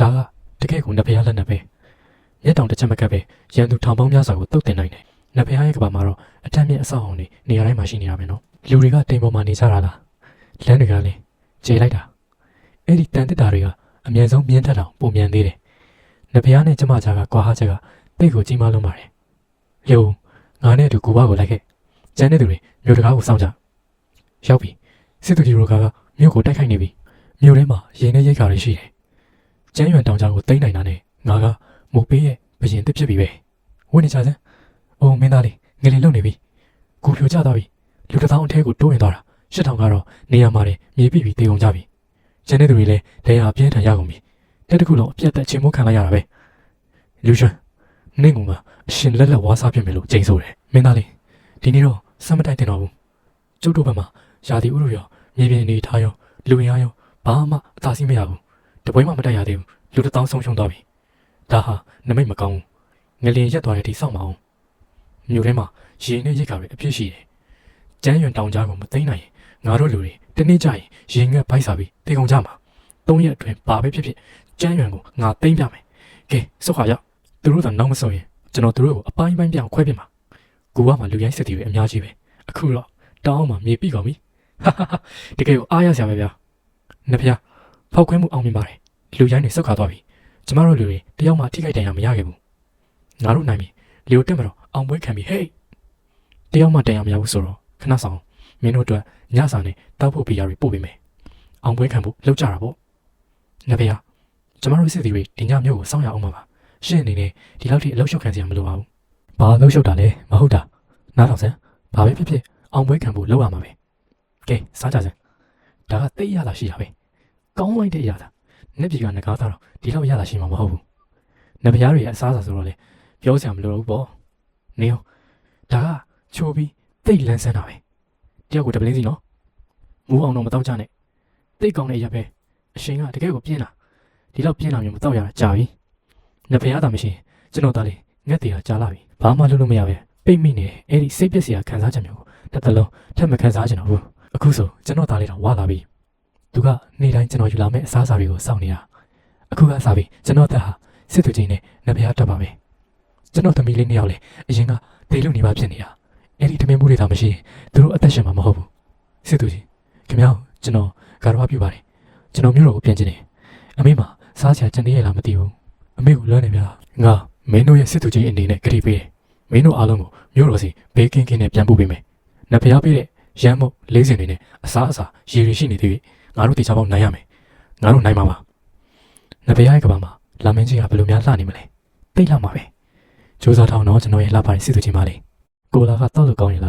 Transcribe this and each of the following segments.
ဒါကတကယ်ကိုနဖေးလက်နက်ပဲမျက်တောင်တစ်ချက်မကပ်ပဲရန်သူထောင်ပေါင်းများစွာကိုတုတ်တင်နိုင်တယ်နဖေးရဲ့ကဘာမှာတော့အထက်မြင့်အဆောက်အုံတွေနေရာတိုင်းမှာရှိနေတာပဲနော်လူတွေကတိမ်ပေါ်မှာနေကြတာလားလမ်းတွေကလည်းကျေလိုက်တာအဲ့ဒီတန်တစ်တာတွေကအမြန်ဆုံးမြင်းထက်တောင်ပုံမြန်သေးတယ်နဖေးနဲ့ကျမကြားကကွာဟာချက်ကတိတ်ကိုကြီးမားလုံးပါတယ်ယုံငါနဲ့အတူကိုဘကိုလိုက်ခဲ့ကျန်တဲ့သူတွေမြို့တကားကိုစောင့်ကြရောက်ပြီစစ်သူကြီးတို့ကမြို့ကိုတိုက်ခိုက်နေပြီမြို့ထဲမှာရင်နဲ့ရိတ်ခါတွေရှိတယ်ကျန်းရွံတောင်ကြားကိုတိမ့်နိုင်တာနဲ့ငါကမိုးပေးရဲ့ဘရင်တစ်ဖြစ်ပြီပဲဝင်နေကြစမ်းအိုးမင်းသားလေးငလင်လုံနေပြီကိုဖြိုကျသွားပြီလူတစ်ထောင်အထဲကိုတိုးဝင်သွားတာ8000ကတော့နေရာမှာမြေပြပြီးတေကုန်ကြပြီကျန်တဲ့သူတွေလည်းဒဏ်ရာအပြင်းထန်ရကုန်ပြီတက်တစ်ခုလုံးအပြတ်သက်ချင်းမိုးခံလိုက်ရတာပဲလူရှင်နင့်ကအရှင်လက်လက်ဝါးစားဖြစ်မယ်လို့ကြိမ်ဆိုတယ်မင်းသားလေးဒီနေ့တော့စမ်းမတိုက်တင်တော့ဘူးကျုပ်တို့ဘက်မှာရာသီဥတုရောမြေပြင်အနေထားရောလူရင်းအားရောဘာမှအသာစီးမရဘူးတပွဲမှမတိုက်ရသေးဘူးလူတစ်ထောင်ဆုံးရှုံးသွားပြီဒါဟာနမိတ်မကောင်းဘူးငလျင်ရက်သွားတဲ့အထိစောင့်မအောင်မြို့ထဲမှာရေနဲ့ရိတ်ခါတွေအပြည့်ရှိတယ်ကျန်းရွံတောင်ကြားကိုမသိမ်းနိုင်ရင်ငါတို့လူတွေတနေ့ကျရင်ရေငတ်ပိုက်စားပြီးတေကုန်ကြမှာ3ရက်အတွင်းဘာပဲဖြစ်ဖြစ်ကျန်းရွံကိုငါသိမ်းပြမယ်ကဲစုခါရောက်သူတို့ကနောက်မဆုံးရင်ကျွန်တော်တို့ကိုအပိုင်းပိုင်းပြောင်းခွဲပြမှာကိုကမှလူရိုင်းစစ်တီတွေအများကြီးပဲအခုတော့တောင်းအောင်မှမြေပြီကုန်ပြီဟာဟာတကယ်ကိုအားရစရာပဲဗျာနဖေဖောက်ခွဲမှုအောင်မြင်ပါတယ်လူရိုင်းတွေစုခါသွားပြီကျမတို့လူတွေတယောက်မှထိခိုက်ဒဏ်ရာမရခဲ့ဘူးငါတို့နိုင်ပြီလီယိုတက်မတော့အောင်ပွဲခံပြီဟေးတယောက်မှဒဏ်ရာမရဘူးဆိုတော့ခဏဆောင်မင်းတို့အတွက်ညစာနဲ့တောက်ဖို့ပြရတွေပို့ပေးမယ်အောင်ပွဲခံဖို့လောက်ကြတာပေါ့နဖေကျမတို့စစ်တီတွေဒီညမျိုးကိုစောင့်ရအောင်ပါရှင်းအနေနဲ့ဒီလောက်ထိအလောက်ရှုပ်ခံစရာမလိုပါဘူးဘာလို့ရှုပ်တာလဲမဟုတ်တာနားထောင်စမ်းဘာပဲဖြစ်ဖြစ်အောင်ပွဲခံဖို့လောက်ရမှာပဲကဲစားကြစမ်းဒါကတိတ်ရတာရှိတာပဲကောင်းလိုက်တဲ့အရာလားနှစ်ပြည်ကငကားသားတော့ဒီလောက်ရတာရှိမှာမဟုတ်ဘူးနဖျားတွေအစားအစာဆိုတော့လေပြောစရာမလိုဘူးပေါ့နေအောင်ဒါကချိုးပြီးတိတ်လန်းဆန်းတာပဲတယောက်ကိုတပလင်းစီနော်မူးအောင်တော့မတော့ကြနဲ့တိတ်ကောင်းတဲ့ရက်ပဲအရှင်ကတကယ်ကိုပြင်းတာဒီလောက်ပြင်းတာမျိုးမတော့ရတာကြာပြီနဖျားတာမရှိကျွန်တော်သားလေးငက်တည်တာကြာလာပြီဘာမှလုပ်လို့မရပဲပိတ်မိနေအဲ့ဒီစိတ်ပျက်စရာခံစားချက်မျိုးကိုတစ်သက်လုံးထပ်မခံစားချင်တော့ဘူးအခုဆိုကျွန်တော်သားလေးတော့ဝါလာပြီသူကနေ့တိုင်းကျွန်တော်ယူလာမယ့်အစားအစာတွေကိုစောင့်နေတာအခုကစားပြီးကျွန်တော်သက်ဟာစစ်သူချင်းနဲ့နဖျားတက်ပါမယ်ကျွန်တော်သမီးလေးနှစ်ယောက်လည်းအရင်ကဒေလူနေပါဖြစ်နေတာအဲ့ဒီတမင်မှုတွေသာမရှိရင်သူတို့အသက်ရှင်မှာမဟုတ်ဘူးစစ်သူချင်းခင်ဗျားကျွန်တော်ကာရဝပြုပါတယ်ကျွန်တော်မျိုးတော်ကိုပြန်ကျင်တယ်အမေမှာစားချင်ကြံသေးရလားမသိဘူးအမေကိုလွှမ်းနေဗျာငါမင်းတို့ရဲ့စစ်သူချင်းအနေနဲ့ကြည့်ပေးတယ်မင်းတို့အားလုံးကိုမျိုးတော်စီဘေးကင်းကင်းနဲ့ပြန်ပို့ပေးမယ်နဖျားပေးတဲ့ရမ်းမုတ်လေးစင်တွေနဲ့အစားအစာရေတွေရှိနေသေးပြီငါတို့တေချာပေါင်းနိုင်ရမယ်ငါတို့နိုင်မှာပါနဖျားရဲ့ကဘာမှာလာမင်းကြီးကဘယ်လိုများလှနေမလဲသိလာမှာပဲစူးစမ်းထောင်းတော့ကျွန်တော်ရဲ့လှပါတဲ့စစ်သူချင်းပါလေကိုလာကတော့လို့ကောင်းရင်လာ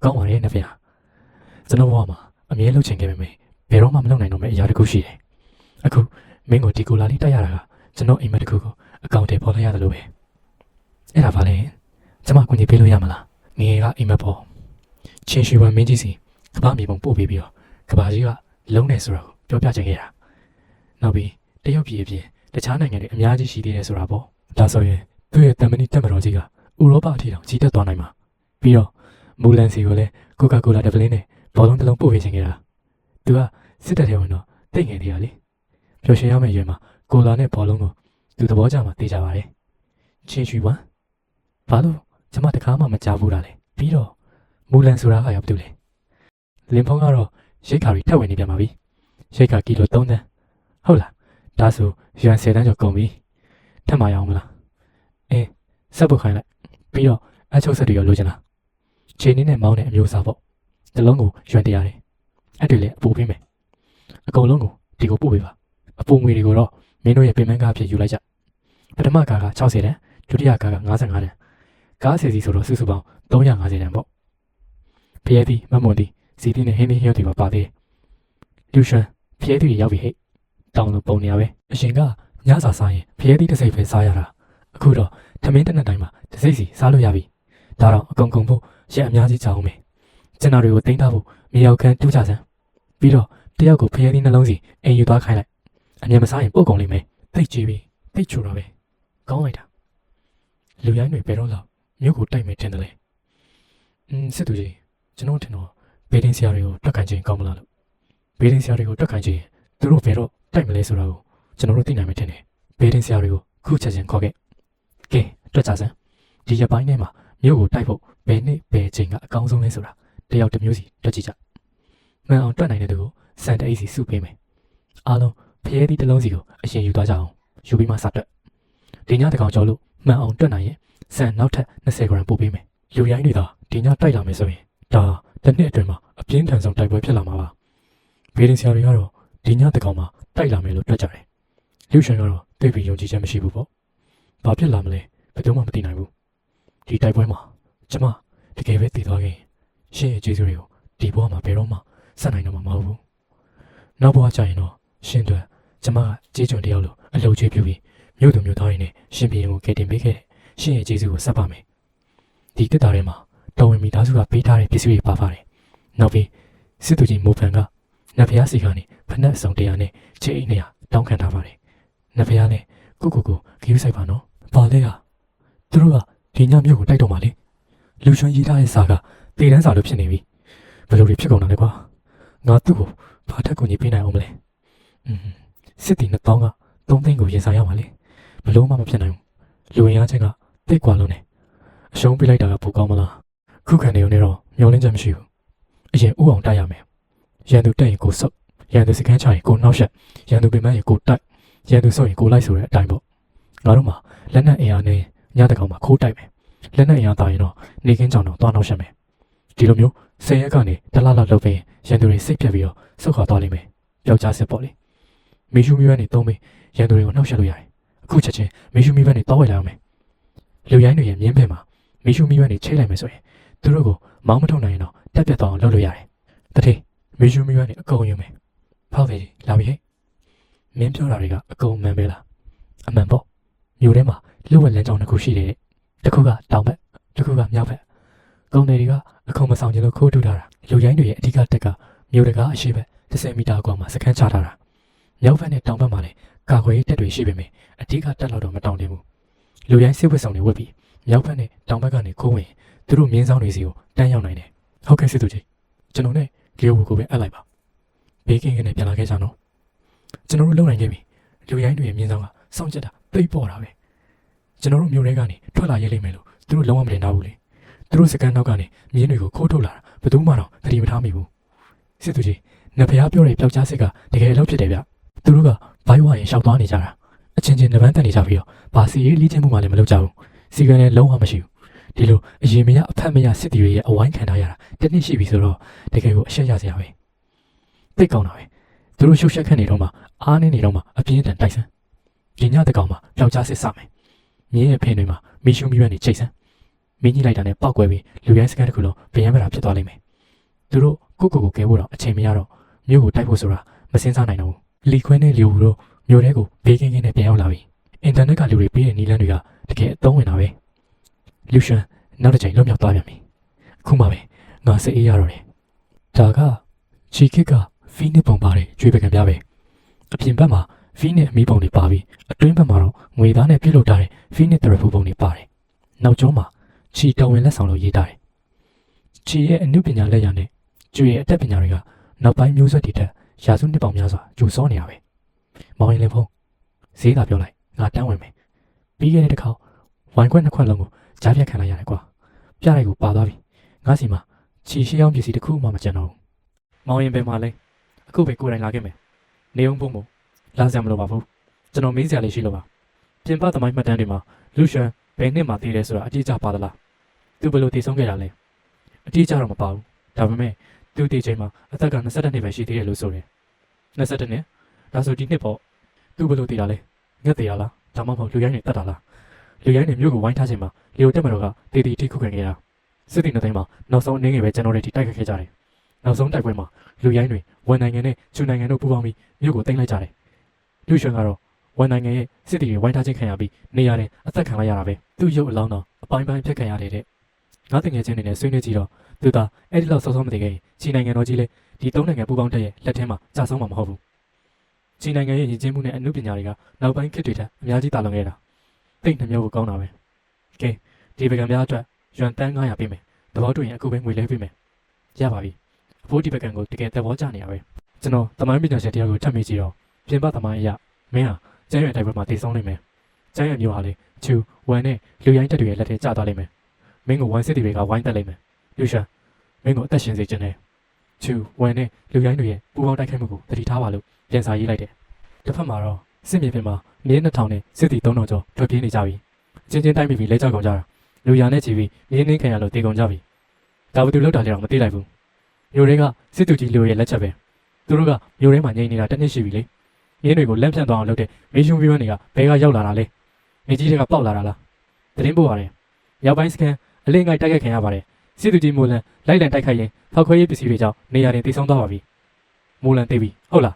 းကောင်းပါရဲ့နဖျားကျွန်တော်ဘဝမှာအမြဲလှုပ်ချင်ခဲ့ပေမဲ့ဘယ်တော့မှမလုပ်နိုင်တော့မယ့်အရာတစ်ခုရှိတယ်အခုမင်းကိုဒီကိုလာလေးတိုက်ရတာကကျွန်တော်အိမ်မက်တစ်ခုကိုအကောင့်ထဲပေါ်လိုက်ရတယ်လို့ပဲအဲ့ဒါပါလေကျွန်မကိုကြီးပေးလို့ရမလားငယ်ကအိမ်မက်ပေါ်ချင်းရွှေဝမ်းမင်းကြီးစီကဘာမြေပုံပို့ပေးပြီးတော့ကဘာကြီးကလုံးနေဆိုတော့ပြောပြချင်ခဲ့တာနောက်ပြီးတရုတ်ပြည်အပြင်တခြားနိုင်ငံတွေအများကြီးရှိသေးတယ်ဆိုတာပေါ့ဒါဆိုရင်သူ့ရဲ့တမန်နီတက်မတော်ကြီးကဥရောပအထိတောင်ကြီးတက်သွားနိုင်မှာပြီးတော့မူလန်စီကိုလည်းကိုကာကိုလာဒဗလင်းနဲ့ဘောလုံးတစ်လုံးပို့ပေးချင်ခဲ့တာသူကစစ်တပ်ထဲဝင်တော့တိတ်ငယ်သေးရလေပျော်ရွှင်ရမယ့်အရွယ်မှာကိုလာနဲ့ဘောလုံးကိုသူသဘောကျမှသိကြပါတယ်ချင်းရွှေဝမ်းဘာလို့ကျွန်မတခါမှမကြားဘူးလားလေပြီးတော့မူလန်ဆိုတာကရောက်တူလေလင်ဖုံးကတော့ရိတ်ခါရီထပ်ဝင်နေပြန်ပါပြီရိတ်ခါကီလို3တန်းဟုတ်လားဒါဆိုရွမ်10တန်းကျော်ကုန်ပြီထပ်မရအောင်မလားဆက်ပုတ်ခိုင်းလိုက်ပြီးတော့အချုပ်ဆက်တွေရောလိုချင်လားခြေနည်းနဲ့မောင်းတဲ့အမျိုးအစားပေါ့တစ်လုံးကိုရွမ်တရားတယ်အဲ့တွေလည်းအပူပေးမယ်အကုန်လုံးကိုဒီကိုပို့ပေးပါအပူငွေတွေကိုတော့မင်းတို့ရဲ့ပင်မကားအဖြစ်ယူလိုက်ကြပထမကားက60တန်းဒုတိယကားက55တန်းကားစီစီဆိုတော့စုစုပေါင်း350တန်းပေါ့ဖျဲသီးမမွန်သီးစီသီးနဲ့ဟင်းသီးဟင်းတွေပါသေးတယ်လူရှင်ဖျဲသီးတွေရောက်ပြီဟဲ့တောင်းလို့ပုံနေရပဲအရှင်ကညစာစားရင်ဖျဲသီးတစ်စိပ်ပဲစားရတာအခုတော့ထမင်းတစ်နက်တိုင်းမှာတစ်စိပ်စီစားလို့ရပြီဒါတော့အကုန်ဖို့ရက်အများကြီးကြာအောင်မယ်ကျန်တာတွေကိုတင်ထားဖို့မြေရောက်ခန်းတူးကြစမ်းပြီးတော့တယောက်ကိုဖျဲသီးနှလုံးစီအိမ်ယူသွားခိုင်းလိုက်အမြင်မစားရင်ပုတ်ကုန်လိမ့်မယ်သိကြည့်ပြီးသိချိုတော့ပဲကောင်းလိုက်တာလူရိုင်းတွေဘယ်တော့လောက်မြို့ကိုတိုက်မယ်ထင်တယ်လေစစ်သူကြီးကျွန်တော်ထင်တော့ဘေးဒင်းဆရာတွေကိုတွက်ခိုင်းခြင်းကောင်းမလားလို့ဘေးဒင်းဆရာတွေကိုတွက်ခိုင်းခြင်းသူတို့ဘယ်တော့တိုက်မလဲဆိုတာကိုကျွန်တော်တို့သိနိုင်မယ်ထင်တယ် ဘေးဒင်းဆရာတွေကိုခုချက်ချင်းခေါ်ခဲ့ကဲတွက်ကြစမ်းဒီရပိုင်းထဲမှာမြို့ကိုတိုက်ဖို့ဘယ်နှစ်ဘယ်ချိန်ကအကောင်းဆုံးလဲဆိုတာတယောက်တစ်မျိုးစီတွက်ကြည့်ကြမှန်အောင်တွက်နိုင်တဲ့သူကိုစံတအိတ်စီစုပေးမယ်အားလုံးဖျဲသီးတစ်လုံးစီကိုအရင်ယူသွားကြအောင်ယူပြီးမှစတွက်ဒီညတကောင်ကျော်လို့မှန်အောင်တွက်နိုင်ရင်စံနောက်ထပ်20 gram ပို့ပေးမယ်လူရိုင်းတွေသာဒီညတိုက်လာမယ်ဆိုရင်ဒါတစ်နှစ်အတွင်းမှာအပြင်းထန်ဆုံးတိုက်ပွဲဖြစ်လာမှာပါဘေးဒင်းဆရာတွေကတော့ဒီညတကောင်မှာတိုက်လာမယ်လို့တွက်ကြတယ်လူရှင်ကတော့သိပြီးယုံကြည်ချက်မရှိဘူးပေါ့ဘာဖြစ်လာမလဲဘယ်သူမှမသိနိုင်ဘူးဒီတိုက်ပွဲမှာကျမတကယ်ပဲတည်သွားခဲ့ရှင်ရဲ့ကျေးဇူးတွေကိုဒီဘဝမှာဘယ်တော့မှဆက်နိုင်တော့မှာမဟုတ်ဘူးနောက်ဘဝကျရင်တော့ရှင်တို့ကျမကကြေးကျွန်တယောက်လိုအလုပ်ကျွေးပြုပြီးမြို့သူမြို့သားတွေနဲ့ရှင်ပြည်ကိုကယ်တင်ပေးခဲ့ရှင်ရဲ့ကျေးဇူးကိုဆက်ပါမယ်ဒီတက်တာထဲမှာတော်ဝင်မိသားစုကပေးထားတဲ့ပစ္စည်းတွေပါပါတယ်နောက်ပြီးစစ်သူကြီးမိုးဖန်ကနတ်ဖျားစီကနေဖနက်ဆောင်တရားနဲ့ချေအိတ်နေရတောင်းခံထားပါတယ်နတ်ဖျားနဲ့ကိုခီးဆိုင်ပါနော်ဘာလဲဟာသူတို့ကဒီညမြို့ကိုတိုက်တော့မှလေလူရွှန်ရေးထားတဲ့စာကတေတန်းစာလို့ဖြစ်နေပြီဘယ်လိုတွေဖြစ်ကုန်တာလဲကွာငါသူ့ကိုဘာထက်ကိုညပေးနိုင်အောင်မလဲစစ်တီ2000က3သိန်းကိုရင်ဆိုင်ရမှာလေဘလို့မှမဖြစ်နိုင်ဘူးလူဝင်ရချင်းကတိတ်ကွာလုံးနေအရှုံးပေးလိုက်တာကပိုကောင်းမလားခုခံနေုံနဲ့တော့မျောလင်းချက်မရှိဘူးအရင်ဥအောင်တိုက်ရမယ်ရန်သူတက်ရင်ကိုဆုပ်ရန်သူစကန်းချရင်ကိုနှောက်ရက်ရန်သူပင်မရင်ကိုတိုက်ရန်သူဆုပ်ရင်ကိုလိုက်ဆိုတဲ့အတိုင်းပေါ့ငါတို့မှာလက်နက်အင်အားနဲ့ညတကောင်မှာခိုးတိုက်မယ်လက်နက်အင်အားတာရင်တော့နေကင်းကြောင်တော့သွားနှောက်ရက်မယ်ဒီလိုမျိုး10ရက်ကနေတစ်လလောက်လုပ်ပြီးရန်သူတွေစိတ်ပြတ်ပြီးတော့ဆုတ်ခွာသွားလိမ့်မယ်ပျောက်ကြားစစ်ပေါ့လေမီရှူမီဘက်နေသုံးပြီးရန်သူတွေကိုနှောက်ရက်လို့ရတယ်အခုချက်ချင်းမီရှူမီဘက်နေတောဝဲလာအောင်မယ်လူရိုင်းတွေရဲ့မြင်းဖက်မှာမီရှူမီဘက်နေချိတ်လိုက်မယ်ဆိုရင်သူတို့ကိုမောင်းမထုတ်နိုင်ရင်တော့တက်ပြတ်သွားအောင်လုပ်လို့ရတယ်တတိမီရှူမီဘက်နေအကုန်ယူမယ်ဖောက်တယ်လာပြီဟဲ့မင်းပြောတာတွေကအကုန်မှန်ပဲလားအမှန်ပေါ့မြို့ထဲမှာလူဝက်လမ်းကြောင်းတစ်ခုရှိတယ်တစ်ခုကတောင်ဘက်တစ်ခုကမြောက်ဘက်ကုန်းတွေကအခုံမဆောင်ချင်လို့ခိုးထုတ်ထားတာလူရိုင်းတွေရဲ့အဓိကတက်ကမြို့တကားအရှိဘက်10 မီတာအကွာမှာစခန်းချထားတာမြောက်ဘက်နဲ့တောင်ဘက်မှာလည်းကာကွယ်ရေးတပ်တွေရှိပေမယ့်အဓိကတက်လောက်တော့မတောင်းတင်ဘူးလူရိုင်းစစ်ဝတ်ဆောင်တွေဝတ်ပြီးမြောက်ဘက်နဲ့တောင်ဘက်ကနေခိုးဝင်သူတို့မြင်းဆောင်တွေစီကိုတန်းရောက်နိုင်တယ်ဟုတ်ကဲ့စစ်သူကြီးကျွန်တော်နဲ့လျို့ဝူကိုပဲအပ်လိုက်ပါဘေးကင်းကင်းနဲ့ပြန်လာခဲ့ကြတော့ကျွန်တော်တို့လုံနိုင်ခဲ့ပြီလူရိုင်းတွေရဲ့မြင်းဆောင်ကစောင့်ကြတာသိပ်ပေါ်တာပဲကျွန်တော်တို့မြို့ထဲကနေထွက်လာရဲလိမ့်မယ်လို့သူတို့လုံးဝမတင်တော့ဘူးလေသူတို့စကန်နောက်ကနေမြင်းတွေကိုခိုးထုတ်လာတာဘယ်သူမှတော့သတိမထားမိဘူးစစ်သူကြီးနဖျားပြောတဲ့ပျောက်ကြားစစ်ကတကယ်အလုပ်ဖြစ်တယ်ဗျသူတို့ကဘိုင်းဝါရင်ရှောက်သွားနေကြတာအချင်းချင်းနဗန်းတက်နေကြပြီးတော့ဘာစီရေးလေးချင်းမှုမှလည်းမလုပ်ကြဘူးစီကန်လည်းလုံးဝမရှိဘူးဒီလိုအရင်မရအဖက်မရစစ်တီတွေရဲ့အဝိုင်းခံထားရတာတနည်းရှိပြီဆိုတော့တကယ်ကိုအရှက်ရစရာပဲသိကောင်းတာပဲသူတို့ရှုပ်ရှက်ခတ်နေတော့မှအားနေနေတော့မှအပြင်းအထန်တိုက်ဆန်းဒီညတကောင်မှာပျောက်ကြားစစ်စမယ်မြင်းရဲ့ဖင်တွေမှာမီရှူမီဘက်နေချိတ်ဆန်းမင်းကြီးလိုက်တာနဲ့ပောက်ကွဲပြီးလူရိုင်းစကန်တစ်ခုလုံးဗယံပရာဖြစ်သွားလိမ့်မယ်သူတို့ကိုကဲဖို့တော့အချိန်မရတော့မြို့ကိုတိုက်ဖို့ဆိုတာမစင်းစားနိုင်တော့ဘူးလီခွဲနဲ့လီဝူတို့မြို့ထဲကိုဘေးကင်းကင်းနဲ့ပြန်ရောက်လာပြီအင်တာနက်ကလူတွေပေးတဲ့နီလန်းတွေကတကယ်အသုံးဝင်တာပဲလူရှင်နောက်တစ်ချိန်လွတ်မြောက်သွားပြန်ပြီအခုမှပဲငါစိတ်အေးရတော့တယ်ဒါကချီခစ်ကဖီနစ်ပုံပါတယ်ကျွေးပကံပြပဲအပြင်ဘက်မှာဖီနစ်အမီးပုံတွေပါပြီးအတွင်းဘက်မှာတော့ငွေသားနဲ့ပြုတ်လုထားတဲ့ဖီနစ်တရဖူပုံတွေပါတယ်နောက်ကျောမှာချီတော်ဝင်လက်ဆောင်လို့ရေးထားတယ်ချီရဲ့အနုပညာလက်ရနဲ့ကျွေရဲ့အတတ်ပညာတွေကနောက်ပိုင်းမျိုးဆက်တွေထက်ရာစုနှစ်ပေါင်းများစွာကျူစောနေရပဲမောင်ရင်လည်းဖုံးဈေးသာပြောလိုက်ငါတန်းဝင်မယ်ပြီးခဲ့တဲ့တစ်ခါဝိုင်ခွက်2ခွက်လုံးကိုကြားပြတ်ခံလိုက်ရတယ်ကွာပြလိုက်ကိုပါသွားပြီငါစီမှာချီရှေးအောင်ပစ္စည်းတစ်ခုမှမကျန်တော့ဘူးမောင်ရင်ပင်မှာလဲအခုပဲကိုယ်တိုင်လာခဲ့မယ်နေုံဖုံးမို့လာစရာမလိုပါဘူးကျွန်တော်မေးစရာလေးရှိလို့ပါပြင်ပသမိုင်းမှတ်တမ်းတွေမှာလူရှန်ဘယ်နှစ်မှတည်တယ်ဆိုတာအတိအကျပါသလားသူဘယ်လိုတည်ဆုံးခဲ့တာလဲအတိအကျတော့မပါဘူးဒါပေမဲ့သူတည်ချိန်မှာအသက်က22နှစ်ပဲရှိသေးတယ်လို့ဆိုတယ်22နှစ်ဒါဆိုဒီနှစ်ပေါ့သူဘယ်လိုတည်တာလဲငှက်တည်ရလားဒါမှမဟုတ်လူရိုင်းတွေတတ်တာလားလူရိုင်းတွေမြို့ကိုဝိုင်းထားချိန်မှာလီယိုတက်မတော်ကတည်တည်ထိခုခံခဲ့တာစစ်တီနှစ်သိန်းမှာနောက်ဆုံးအနေငယ်ပဲကျွန်တော်တို့ထိတိုက်ခတ်ခဲ့ကြတယ်နောက်ဆုံးတိုက်ပွဲမှာလူရိုင်းတွေဝန်နိုင်ငံနဲ့ချူနိုင်ငံတို့ပူးပေါင်းပြီးမြို့ကိုသိမ်းလိုက်ကြတယ်လူရွှန်ကတော့ဝန်နိုင်ငံရဲ့စစ်တီတွေဝိုင်းထားခြင်းခံရပြီးနေရာတဲ့အသက်ခံလိုက်ရတာပဲသူ့ရုပ်အလောင်းတော့အပိုင်းပိုင်းဖြစ်ခံရတယ်တဲ့ငါတငယ်ချင်းတွေနဲ့ဆွေးနွေးကြည့်တော့သူသာအဲ့ဒီလောက်စောစောမတည်ခဲ့ချီနိုင်ငံတော်ကြီးလေဒီ3နိုင်ငံပူးပေါင်းတဲ့ရဲ့လက်ထဲမှာကြာဆုံးမှာမဟုတ်ဘူးချီနိုင်ငံရဲ့ရည်ကျင်းမှုနဲ့အမှုပညာတွေကနောက်ပိုင်းခေတ်တွေထက်အများကြီးတာလွန်ခဲ့တာတိတ်နှမျိုးကိုကောင်းတာပဲကဲဒီပကံများအတွက်ရွမ်တန်း900ပေးမယ်သဘောတူရင်အခုပဲငွေလဲပေးမယ်ရပါပြီအဖိုးဒီပကံကိုတကယ်သဘောကျနေရပဲကျွန်တော်သမိုင်းပညာရှင်တရားကိုထပ်မိကြည့်တော့ပြင်ပသမိုင်းအရမင်းဟာ ကျန်းရွံတိုက်ပွဲမှာတည်ဆုံးနိုင်မယ်ကျန်းရွံမျိုးဟာလေချူဝမ်နဲ့လူရိုင်းတက်တွေရဲ့လက်ထဲကျသွားလိမ့်မယ်မင်းကိုဝမ်စစ်တီတွေကဝိုင်းတက်လိမ့်မယ်လူရှန်မင်းကိုအသက်ရှင်စေခြင်းနဲ့ချူဝမ်နဲ့လူရိုင်းတွေရဲ့ပူပေါင်းတိုက်ခိုက်မှုကိုတတိထားပါလို့ပြန်စာရေးလိုက်တယ်တစ်ဖက်မှာတော့စစ်မြေပြင်မှာမြေ2000နဲ့စစ်တီ3000ကျော်ထွက်ပြေးနေကြပြီအချင်းချင်းတိုက်မိပြီးလဲကြောက်ကုန်ကြတာလူရနဲ့ချီပြီးမြေနှင်းခံရလို့တေကုန်ကြပြီဒါဘသူလောက်တာလဲတော့မသိလိုက်ဘူးမျိုးတွေကစစ်သူကြီးလူရဲ့လက်ချက်ပဲသူတို့ကမျိုးထဲမှာငြိမ်နေတာတစ်နှစ်ရှိပြီလေမြင်းတွေကိုလန့်ဖြန့်သွားအောင်လုပ်တဲ့မေရှုံဗီယွန်းတွေကဘဲကရောက်လာတာလေမြေကြီးတွေကပေါက်လာတာလားသတင်းပို့ရတယ်ရောက်ပိုင်းစကန်အလင်းငိုက်တိုက်ခိုက်ခံရပါတယ်စစ်သူကြီးမိုလန်လိုက်လံတိုက်ခိုက်ရင်ဖောက်ခွဲရေးပစ္စည်းတွေကြောင့်နေရာတင်တိဆုံးသွားပါပြီမိုလန်သိပြီဟုတ်လား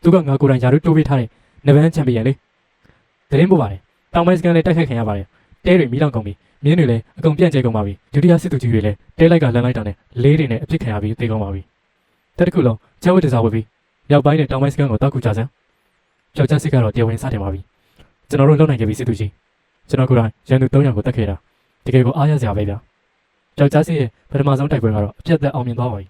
သူကငါကိုယ်တိုင်ယာတို့တိုးပေးထားတဲ့နဗန်းချန်ပီယံလေသတင်းပို့ပါတယ်တောင်ပိုင်းစကန်လည်းတိုက်ခိုက်ခံရပါတယ်တဲတွေမီးလောင်ကုန်ပြီမြင်းတွေလည်းအကုန်ပြန့်ကျဲကုန်ပါပြီဒုတိယစစ်သူကြီးတွေလည်းတဲလိုက်ကလမ်းလိုက်တာနဲ့လေးတွေနဲ့အပြစ်ခံရပြီးသေကုန်ပါပြီတက်တစ်ခုလုံးကျဝတ်တစားဝတ်ပြီးမြောက်ပိုင်းနဲ့တောင်ပိုင်းစကန်ကိုတောက်ခုကြစမ်းကြောက်ကြစစ်ကတော့တရားဝင်စတင်ပါပြီကျွန်တော်တို့လုံနိုင်ခဲ့ပြီစစ်သူကြီးကျွန်တော်ကိုယ်တိုင်ရန်သူ300ကိုတတ်ခဲ့တာတကယ်ကိုအားရစရာပဲဗျာကြောက်ကြစစ်ရဲ့ပထမဆုံးတိုက်ပွဲကတော့အပြတ်သက်အောင်မြင်သွားပါပြီ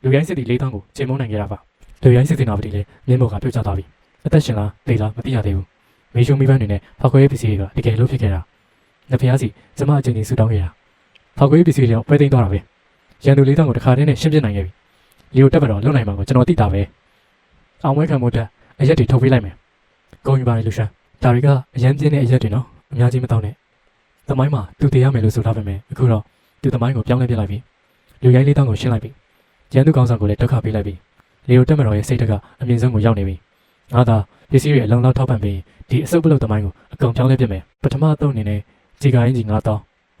လူရိုင်းစစ်တီ4000ကိုချိန်မုံနိုင်ခဲ့တာပါလူရိုင်းစစ်တီနာပတိလည်းမြင်းမော်ကပြုတ်ကျသွားပြီအသက်ရှင်လားသေလားမသိရသေးဘူးမေရှုံမိပန်းတွေနဲ့ဖောက်ခွဲရေးပစ္စည်းတွေကတကယ်လို့ဖြစ်ခဲ့တာလက်ဖျားစီကျမအချင်းချင်းဆူတောင်းခဲ့တာဖောက်ခွဲရေးပစ္စည်းတွေပွဲသိမ်းသွားတာပဲရန်သူ4000ကိုတခါတည်းနဲ့ရှင်းပြနိုင်ခဲ့ပြီလီယိုတက်ပါတော့လုံနိုင်မှာကိုကျွန်တော်သိတာပဲအောင်ဝဲခံမှုတက်အရက်တွေထုတ်ပေးလိုက်မယ်ဂုံယူပါလေလူရှန်ဒါတွေကအရန်ပြင်းတဲ့အရက်တွေနော်အများကြီးမတောင်းနဲ့သမိုင်းမှာသူတည်ရမယ်လို့ဆိုထားပေမဲ့အခုတော့သူသမိုင်းကိုပြောင်းလဲပြလိုက်ပြီလူရိုင်း4000ကိုရှင်းလိုက်ပြီရန်သူကောင်းဆောင်ကိုလည်းဒုက္ခပေးလိုက်ပြီလီယိုတက်မတော်ရဲ့စိတ်ဓာတ်ကအမြင့်ဆုံးကိုရောက်နေပြီငါသာပစ္စည်းတွေအလုံးလောက်ထောက်ပံ့ပြီးဒီအစုပ်ပလုတ်သမိုင်းကိုအကုန်ပြောင်းလဲပြမယ်ပထမအသုတ်အနေနဲ့ဂျီကိုင်းကြီး9000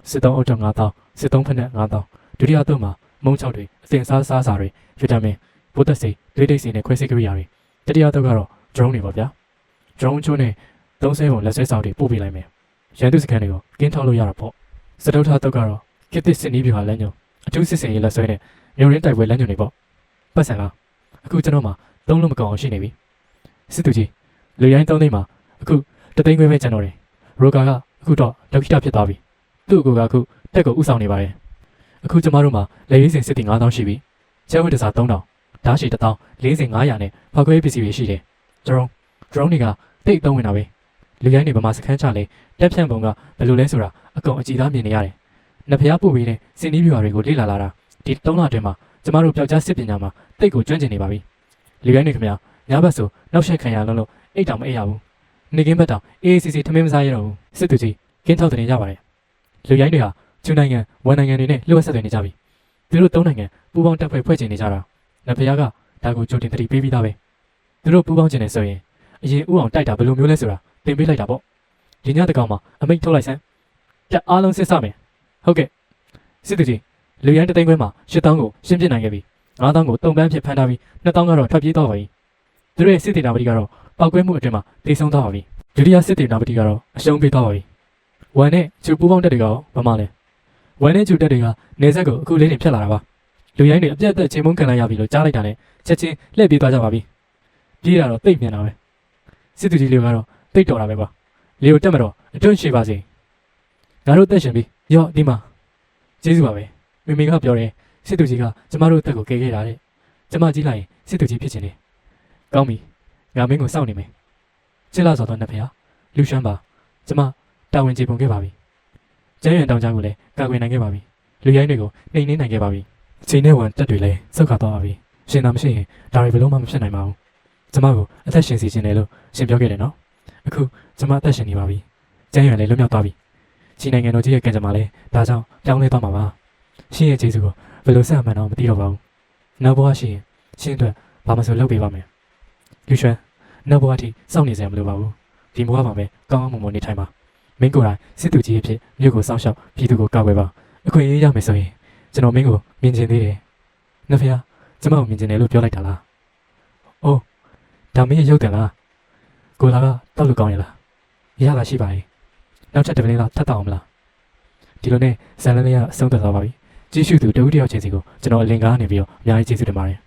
စစ်သုံးအုတ်တော်9000စစ်သုံးဖက်နဲ့9000ဒုတိယအသုတ်မှာမုံချောက်တွေအစင်စားစားစာတွေဗီတာမင်ဘိုးသက်စိသွေးတိတ်စိနဲ့ခွဲစိတ်ကရိယာတွေတတိယအသုတ်ကတော့ drone တွေပါဗျာ drone ချိုးနဲ့30ပုံလက်ဆွဲဆောင်တွေပို့ပေးလိုက်မယ်ရန်သူစကန်တွေကိုကင်းထောက်လို့ရတာပေါ့စတုထအသုတ်ကတော့ကစ်တစ်စစ်နီးပြဟာလမ်းညုံအထူးစစ်စင်ရေးလက်ဆွဲနဲ့မြို့ရင်းတိုက်ပွဲလမ်းညုံတွေပေါ့ပတ်စံလားအခုကျွန်တော်မှ3လုံးမကောင်အောင်ရှိနေပြီစစ်သူကြီးလူရိုင်း3သိန်းမှာအခုတသိန်းခွဲပဲကျန်တော့တယ်ရိုကာကအခုတော့ဒုက္ခိတဖြစ်သွားပြီသူ့အကူကအခုတက်ကိုဥဆောင်နေပါတယ်အခုကျမတို့မှာလက်ရေးစင်စစ်တီ9000ရှိပြီကျဲဝတ်တစား3000ဓာတ်ရှိ1000 4500နဲ့ဖောက်ခွဲပစ္စည်းတွေရှိတယ်drone တွေကတိတ်သုံးဝင်တာပဲလူရိုင်းတွေဗမာစခန်းချလေတက်ဖြန့်ပုံကဘယ်လိုလဲဆိုတာအကုန်အကြည့်သားမြင်နေရတယ်။နှစ်ဖျားပို့ပြီးတဲ့စင်နီးပြူဟာတွေကိုလေ့လာလာတာဒီ3လအတွင်းမှာကျမတို့ပျောက်ကြားစစ်ပညာမှာတိတ်ကိုကျွမ်းကျင်နေပါပြီ။လူရိုင်းတွေခင်ဗျာညဘက်ဆိုနောက်ဆက်ခံရလို့အိတ်တောင်မအိပ်ရဘူး။နေကင်းဘက်တောင်အေးအေးစီစီထမင်းမစားရတော့ဘူး။စစ်သူကြီးကင်းထောက်တင်ကြပါတယ်။လူရိုင်းတွေဟာကျူနိုင်ငံဝန်နိုင်ငံတွေနဲ့လှုပ်ဆက်သွယ်နေကြပြီ။သူတို့3နိုင်ငံပူးပေါင်းတပ်ဖွဲ့ချင်နေကြတာ။နှစ်ဖျားကဒါကိုကြိုတင်တတိပေးပြီးသားပဲ။သူတို့ပူးပေါင်းချင်နေဆိုရင်အရင်ဥအောင်တိုက်တာဘယ်လိုမျိုးလဲဆိုတာသင်ပေးလိုက်တာပေါ့ဒီညတကောင်မှာအမိတ်ထုတ်လိုက်စမ်းတက်အားလုံးစစ်စမယ်ဟုတ်ကဲ့စစ်သူကြီးလူရိုင်းတသိန်းခွဲမှာ8000ကိုရှင်းပြနိုင်ခဲ့ပြီ9000ကိုတုံပန်းဖြစ်ဖမ်းထားပြီး2000ကတော့ထွက်ပြေးသွားပါပြီသူတို့ရဲ့စစ်တေနာပတိကတော့ပောက်ကွဲမှုအတွင်းမှာတေဆုံးသွားပါပြီဒုတိယစစ်တေနာပတိကတော့အရှုံးပေးသွားပါပြီဝမ်နဲ့ကျူပူပေါင်းတက်တွေကဘာမှလဲဝမ်နဲ့ကျူတက်တွေကနေဆက်ကိုအခုလေးနေဖြတ်လာတာပါလူရိုင်းတွေအပြတ်အသက်ချိန်မုန်းခံလိုက်ရပြီလို့ကြားလိုက်တာနဲ့ချက်ချင်းလှည့်ပြေးသွားကြပါပြီပြေးတာတော့တိတ်မြန်တာပဲစစ်သူကြီးလေးကတော့တိတ်တော်တာပဲကွာလီယိုတက်မတော်အတွန်းရှိပါစေငါတို့တက်ရှင်ပြီရော့ဒီမှာကျေးဇူးပါပဲမိမိကပြောတယ်စစ်သူကြီးကကျမတို့တက်ကိုကယ်ခဲ့တာတဲ့ကျမကြီးလိုက်ရင်စစ်သူကြီးဖြစ်ချင်တယ်ကောင်းပြီငါမင်းကိုစောင့်နေမယ်ချစ်လာဆိုတော့နှစ်ဖျားလူရှမ်းပါကျမတာဝန်ကျေပုံခဲ့ပါပြီကျန်းရံတောင်ကြားကိုလည်းကာကွယ်နိုင်ခဲ့ပါပြီလူရိုင်းတွေကိုနှိမ်နှင်းနိုင်ခဲ့ပါပြီချိန်နဲ့ဝန်တက်တွေလည်းစောက်ခါသွားပါပြီရှင်သာမရှိရင်ဒါတွေဘယ်လို့မှမဖြစ်နိုင်ပါဘူးကျမကိုအသက်ရှင်စီခြင်းတယ်လို့ရှင်ပြောခဲ့တယ်နော်အခုကျမအသက်ရှင်နေပါပြီကျန်းရံလည်းလွတ်မြောက်သွားပြီချီနိုင်ငံတော်ကြီးရဲ့ကံကြမ္မာလည်းဒါကြောင့်ပြောင်းလဲသွားမှာပါရှင်ရဲ့ကျေးဇူးကိုဘယ်လိုဆက်အမှန်တော့မသိတော့ပါဘူးနောက်ဘဝရှိရင်ရှင်အတွက်ဘာမှမဆိုလုပ်ပေးပါမယ်လူရွှမ်းနောက်ဘဝထိစောင့်နေစရာမလိုပါဘူးဒီဘဝမှာပဲကောင်းကောင်းမွန်မွန်နေထိုင်ပါမင်းကိုယ်တိုင်စစ်သူကြီးအဖြစ်မြို့ကိုစောင့်ရှောက်ပြည်သူကိုကာကွယ်ပါအခွင့်အရေးရမယ်ဆိုရင်ကျွန်တော်မင်းကိုမြင်ချင်သေးတယ်နှစ်ဖျားကျမကိုမြင်ချင်တယ်လို့ပြောလိုက်တာလားအိုးဒါမင်းရဲ့ရုပ်တယ်လားကိုလာကတောက်လို့ကောင်းရလားရတာရှိပါရဲ့နောက်ထပ်တစ်ပလင်းလောက်ထပ်တောက်အောင်မလားဒီလိုနဲ့ဇန်လန်းလေးကအဆုံးသတ်သွားပါပြီကြည့်ရှုသူတဦးတယောက်ချင်းစီကိုကျွန်တော်အလင်ကားနေပြီးတော့အများကြီးကျေးဇူးတင်ပါတယ်